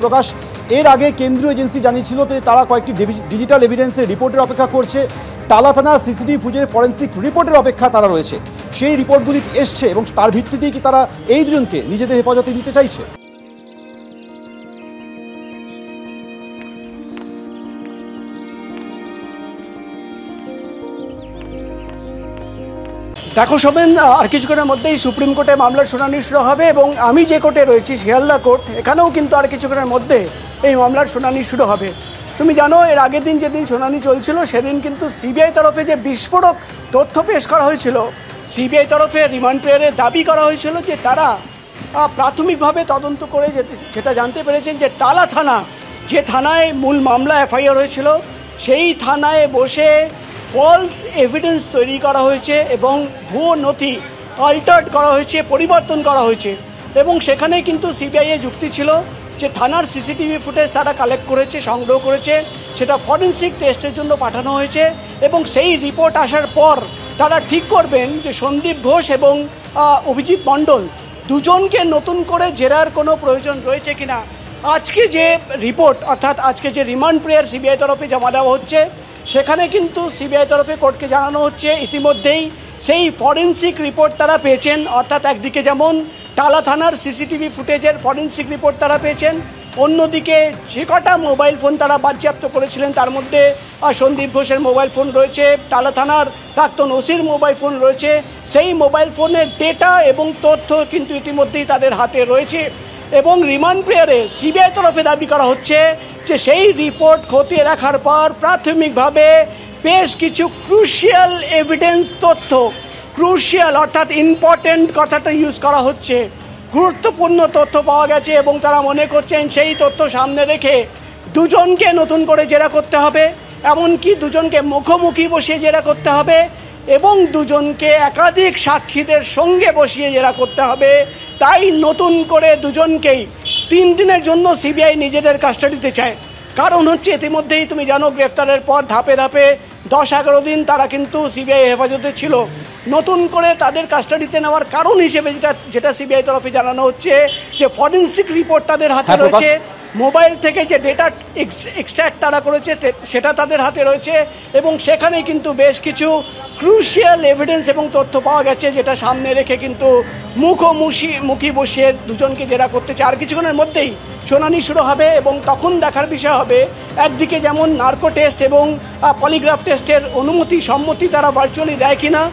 প্রকাশ, এর আগে কেন্দ্রীয় এজেন্সি জানিয়েছিল যে তারা কয়েকটি ডিজিটাল এভিডেন্সের রিপোর্টের অপেক্ষা করছে। টালা থানা সিসিটিভি ফুটেজের ফরেন্সিক রিপোর্টের অপেক্ষা তারা রয়েছে। সেই রিপোর্টগুলি এসছে এবং তার ভিত্তিতেই কি তারা এই দুজনকে নিজেদের হেফাজতে নিতে চাইছে? দেখো শোভেন, আর কিছুক্ষণের মধ্যেই সুপ্রিম কোর্টে মামলার শুনানি শুরু হবে এবং আমি যে কোর্টে রয়েছি শিয়ালদা কোর্ট, এখানেও কিন্তু আর কিছুক্ষণের মধ্যে এই মামলার শুনানি শুরু হবে। তুমি জানো এর আগের দিন যেদিন শুনানি চলছিল সেদিন কিন্তু সিবিআই তরফে যে বিস্ফোরক তথ্য পেশ করা হয়েছিল, সিবিআই তরফে রিমান্ড পিরিয়ডে দাবি করা হয়েছিল যে তারা প্রাথমিকভাবে তদন্ত করে যেটা জানতে পেরেছেন যে টালা থানা, যে থানায় মূল মামলা এফআইআর হয়েছিল, সেই থানায় বসে ফলস এভিডেন্স তৈরি করা হয়েছে এবং ভুয়ো নথি অল্টার্ড করা হয়েছে, পরিবর্তন করা হয়েছে। এবং সেখানে কিন্তু সিবিআইয়ের যুক্তি ছিল যে থানার সিসিটিভি ফুটেজ তারা কালেক্ট করেছে, সংগ্রহ করেছে, সেটা ফরেন্সিক টেস্টের জন্য পাঠানো হয়েছে এবং সেই রিপোর্ট আসার পর তারা ঠিক করবেন যে সন্দীপ ঘোষ এবং অভিজিৎ মণ্ডল দুজনকে নতুন করে জেরার কোনো প্রয়োজন রয়েছে কিনা। আজকে যে রিপোর্ট, অর্থাৎ আজকে যে রিমান্ড প্রেয়ার সিবিআই তরফে জমা দেওয়া হচ্ছে, সেখানে কিন্তু সিবিআই তরফে কোর্টকে জানানো হচ্ছে ইতিমধ্যেই সেই ফরেন্সিক রিপোর্ট তারা পেয়েছেন। অর্থাৎ একদিকে যেমন টালা থানার সিসিটিভি ফুটেজের ফরেন্সিক রিপোর্ট তারা পেয়েছেন, অন্যদিকে যে কটা মোবাইল ফোন তারা বাজেয়াপ্ত করেছিলেন তার মধ্যে সন্দীপ ঘোষের মোবাইল ফোন রয়েছে, টালা থানার প্রাক্তন ওসির মোবাইল ফোন রয়েছে, সেই মোবাইল ফোনের ডেটা এবং তথ্য কিন্তু ইতিমধ্যেই তাদের হাতে রয়েছে। এবং রিমান্ড প্রেয়ারে সিবিআই তরফে দাবি করা হচ্ছে যে সেই রিপোর্ট খতিয়ে দেখার পর প্রাথমিকভাবে বেশ কিছু ক্রুশিয়াল এভিডেন্স তথ্য, ক্রুশিয়াল অর্থাৎ ইম্পর্টেন্ট কথাটা ইউজ করা হচ্ছে, গুরুত্বপূর্ণ তথ্য পাওয়া গেছে এবং তারা মনে করছেন সেই তথ্য সামনে রেখে দুজনকে নতুন করে জেরা করতে হবে, এমনকি দুজনকে মুখোমুখি বসিয়ে জেরা করতে হবে এবং দুজনকে একাধিক সাক্ষীদের সঙ্গে বসিয়ে জেরা করতে হবে। তাই নতুন করে দুজনকেই 3 দিনের জন্য সিবিআই নিজেদের কাস্টাডিতে চায়। কারণ হচ্ছে ইতিমধ্যেই তুমি জানো গ্রেফতারের পর ধাপে ধাপে 10-11 দিন তারা কিন্তু সিবিআই হেফাজতে ছিল। নতুন করে তাদের কাস্টাডিতে নেওয়ার কারণ হিসেবে যেটা সিবিআই তরফে জানানো হচ্ছে যে ফরেন্সিক রিপোর্ট তাদের হাতে রয়েছে, মোবাইল থেকে যে ডেটা এক্সট্র্যাক্ট তারা করেছে সেটা তাদের হাতে রয়েছে এবং সেখানে কিন্তু বেশ কিছু ক্রুশিয়াল এভিডেন্স এবং তথ্য পাওয়া গেছে, যেটা সামনে রেখে কিন্তু মুখোমুখি বসিয়ে দুজনকে জেরা করতে চায়। আর কিছুক্ষণের মধ্যেই শুনানি শুরু হবে এবং তখন দেখার বিষয় হবে একদিকে যেমন নার্কো টেস্ট এবং পলিগ্রাফ টেস্টের সম্মতি তারা ভার্চুয়ালি দেয় কিনা,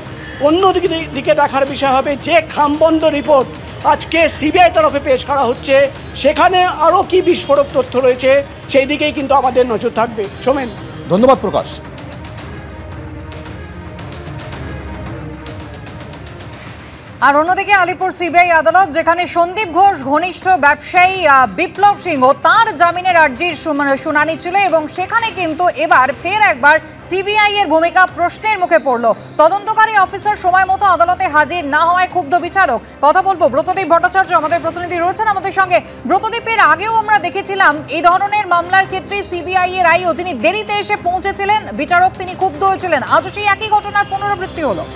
অন্যদিকে দেখার বিষয় হবে যে খামবন্ধ রিপোর্ট আজকে সিবিআই তরফে পেশ করা হচ্ছে সেখানে আরও কি বিস্ফোরক তথ্য রয়েছে, সেই দিকেই কিন্তু আমাদের নজর থাকবে। সোমেন, ধন্যবাদ প্রকাশ। আর অন্যদিকে আলিপুর সিবিআই আদালত, যেখানে সন্দীপ ঘোষ ঘনিষ্ঠ ব্যবসায়ী বিপ্লব সিংহ তার জামিনের আর্জির শুনানি ছিল এবং সেখানে কিন্তু এবার ফের একবার সিবিআই এর ভূমিকা প্রশ্নের মুখে পড়ল। তদন্তকারী অফিসার সময় মতো আদালতে হাজির না হওয়ায় ক্ষুব্ধ বিচারক। কথা বলবো ব্রতদীপ ভট্টাচার্য, আমাদের প্রতিনিধি রয়েছেন আমাদের সঙ্গে। ব্রতদীপের আগেও আমরা দেখেছিলাম এই ধরনের মামলার ক্ষেত্রে সিবিআই এর আইও তিনি দেরিতে এসে পৌঁছেছিলেন, বিচারক তিনি ক্ষুব্ধ হয়েছিলেন। আজও সেই একই ঘটনার পুনরাবৃত্তি হলো।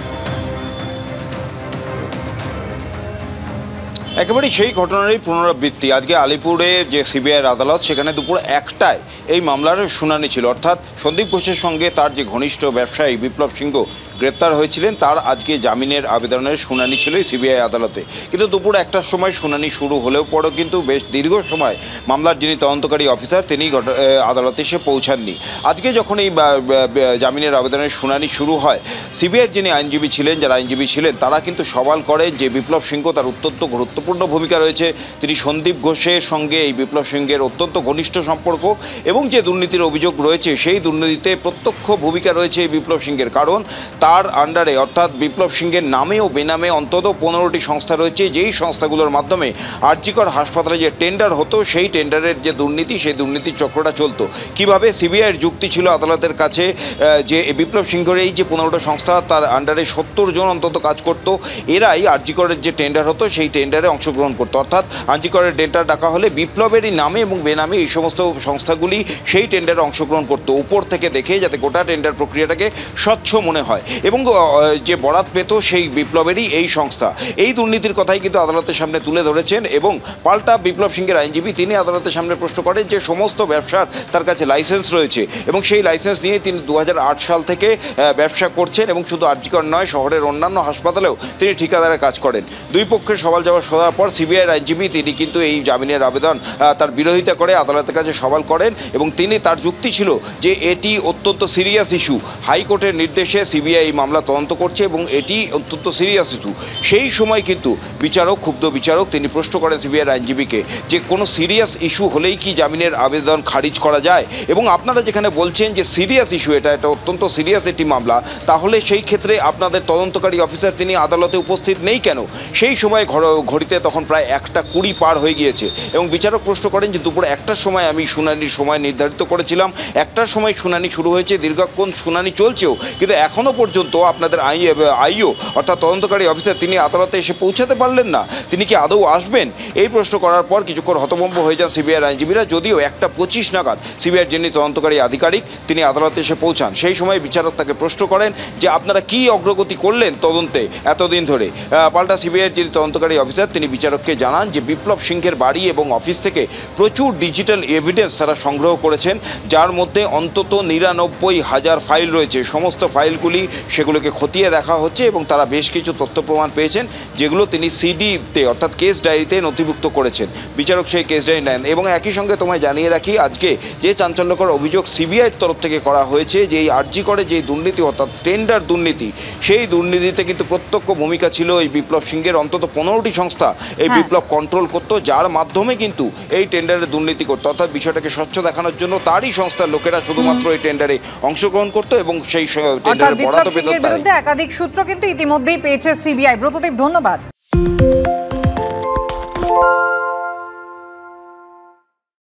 একেবারেই সেই ঘটনারই পুনরাবৃত্তি। আজকে আলিপুরে যে সিবিআইয়ের আদালত, সেখানে দুপুর 1টায় এই মামলার শুনানি ছিল। অর্থাৎ সন্দীপ ঘোষের সঙ্গে তার যে ঘনিষ্ঠ ব্যবসায়ী বিপ্লব সিংহ গ্রেপ্তার হয়েছিলেন, তার আজকে জামিনের আবেদনের শুনানি ছিল সিবিআই আদালতে। কিন্তু দুপুর 1টার সময় শুনানি শুরু হলেও পরেও কিন্তু বেশ দীর্ঘ সময় মামলার যিনি তদন্তকারী অফিসার তিনি আদালতে এসে পৌঁছাননি। আজকে যখন এই জামিনের আবেদনের শুনানি শুরু হয়, সিবিআইয়ের যিনি আইনজীবী ছিলেন, যারা আইনজীবী ছিলেন, তারা কিন্তু সওয়াল করেন যে বিপ্লব সিংহ তার অত্যন্ত গুরুত্বপূর্ণ ভূমিকা রয়েছে, তিনি সন্দীপ ঘোষের সঙ্গে এই বিপ্লব সিংহের অত্যন্ত ঘনিষ্ঠ সম্পর্ক এবং যে দুর্নীতির অভিযোগ রয়েছে সেই দুর্নীতিতে প্রত্যক্ষ ভূমিকা রয়েছে এই বিপ্লব সিংহের। কারণ তার আন্ডারে অর্থাৎ বিপ্লব সিংহের নামে ও বেনামে অন্তত 15টি সংস্থা রয়েছে, যেই সংস্থাগুলোর মাধ্যমে আরজিকর হাসপাতালে যে টেন্ডার হতো সেই টেন্ডারের যে দুর্নীতি, সেই দুর্নীতির চক্রটা চলতো। কিভাবে সিবিআইয়ের যুক্তি ছিল আদালতের কাছে যে বিপ্লব সিংহের এই যে 15টা সংস্থা, তার আন্ডারে 70 জন অন্তত কাজ করত, এরাই আরজিকরের যে টেন্ডার হতো সেই টেন্ডারে অংশগ্রহণ করতো। অর্থাৎ আরজিকরের টেন্ডার ডাকা হলে বিপ্লবেরই নামে এবং বেনামে এই সমস্ত সংস্থাগুলি সেই টেন্ডারে অংশগ্রহণ করতো, উপর থেকে দেখে যাতে গোটা টেন্ডার প্রক্রিয়াটাকে স্বচ্ছ মনে হয়। এবং যে বরাত পেত সেই বিপ্লবেরই এই সংস্থা। এই দুর্নীতির কথাই কিন্তু আদালতের সামনে তুলে ধরেছেন এবং পাল্টা বিপ্লব সিংহের আইনজীবী তিনি আদালতের সামনে প্রশ্ন করেন যে সমস্ত ব্যবসার তার কাছে লাইসেন্স রয়েছে এবং সেই লাইসেন্স নিয়ে তিনি 2008 সাল থেকে ব্যবসা করছেন এবং শুধু আরজিকর নয়, শহরের অন্যান্য হাসপাতালেও তিনি ঠিকাদারের কাজ করেন। দুই পক্ষের সওয়াল জবাব শোনার পর সিবিআইয়ের আইনজীবী তিনি কিন্তু এই জামিনের আবেদন তার বিরোধিতা করে আদালতের কাছে সওয়াল করেন এবং তার যুক্তি ছিল যে এটি অত্যন্ত সিরিয়াস ইস্যু, হাইকোর্টের নির্দেশে সিবিআই এই মামলা তদন্ত করছে এবং এটি অত্যন্ত সিরিয়াস ইস্যু। সেই সময় কিন্তু ক্ষুব্ধ বিচারক তিনি প্রশ্ন করেন সিবিআইয়ের আইনজীবীকে যে কোনো সিরিয়াস ইস্যু হলেই কি জামিনের আবেদন খারিজ করা যায়, এবং আপনারা যেখানে বলছেন যে সিরিয়াস ইস্যু, এটা অত্যন্ত সিরিয়াস একটি মামলা, তাহলে সেই ক্ষেত্রে আপনাদের তদন্তকারী অফিসার তিনি আদালতে উপস্থিত নেই কেন? সেই সময় ঘড়িতে তখন প্রায় 1:20 পার হয়ে গিয়েছে এবং বিচারক প্রশ্ন করেন যে দুপুর 1টার সময় আমি শুনানির সময় নির্ধারিত করেছিলাম, 1টার সময় শুনানি শুরু হয়েছে, দীর্ঘক্ষণ শুনানি চলছেও, কিন্তু এখনও পর্যন্ত আপনাদের আইও অর্থাৎ তদন্তকারী অফিসার তিনি আদালতে এসে পৌঁছাতে পারলেন না, তিনি কি আদৌ আসবেন? এই প্রশ্ন করার পর কিছুক্ষণ হতভম্ব হয়ে যান সিবিআইয়ের আইনজীবীরা। যদিও 1:25 নাগাদ সিবিআইয়ের যিনি তদন্তকারী আধিকারিক তিনি আদালতে এসে পৌঁছান। সেই সময় বিচারক তাকে প্রশ্ন করেন যে আপনারা কি অগ্রগতি করলেন তদন্তে এতদিন ধরে? পাল্টা সিবিআইয়ের যিনি তদন্তকারী অফিসার তিনি বিচারককে জানান যে বিপ্লব সিংহের বাড়ি এবং অফিস থেকে প্রচুর ডিজিটাল এভিডেন্স তারা সংগ্রহ করেছেন, যার মধ্যে অন্তত 99,000 ফাইল রয়েছে। সমস্ত ফাইলগুলি সেগুলোকে খতিয়ে দেখা হচ্ছে এবং তারা বেশ কিছু তথ্য প্রমাণ পেয়েছেন যেগুলো তিনি সিডিতে অর্থাৎ কেস ডায়েরিতে নথিভুক্ত করেছেন। বিচারক সেই কেস ডায়েরি নেন এবং একই সঙ্গে তোমায় জানিয়ে রাখি আজকে যে চাঞ্চল্যকর অভিযোগ সিবিআইয়ের তরফ থেকে করা হয়েছে যে এই আরজি করে যে দুর্নীতি অর্থাৎ টেন্ডার দুর্নীতি, সেই দুর্নীতিতে কিন্তু প্রত্যক্ষ ভূমিকা ছিল এই বিপ্লব সিংহের। অন্তত 15টি সংস্থা এই বিপ্লব কন্ট্রোল করতো, যার মাধ্যমে কিন্তু এই টেন্ডারে দুর্নীতি করতো। অর্থাৎ বিষয়টাকে স্বচ্ছ দেখানোর জন্য তারই সংস্থার লোকেরা শুধুমাত্র এই টেন্ডারে অংশগ্রহণ করতো এবং সেই টেন্ডারে বরাদ্দ পেত। একাধিক সূত্র কিন্তু ইতিমধ্যেই পেয়েছে সিবিআই। ব্রতদীপ, ধন্যবাদ।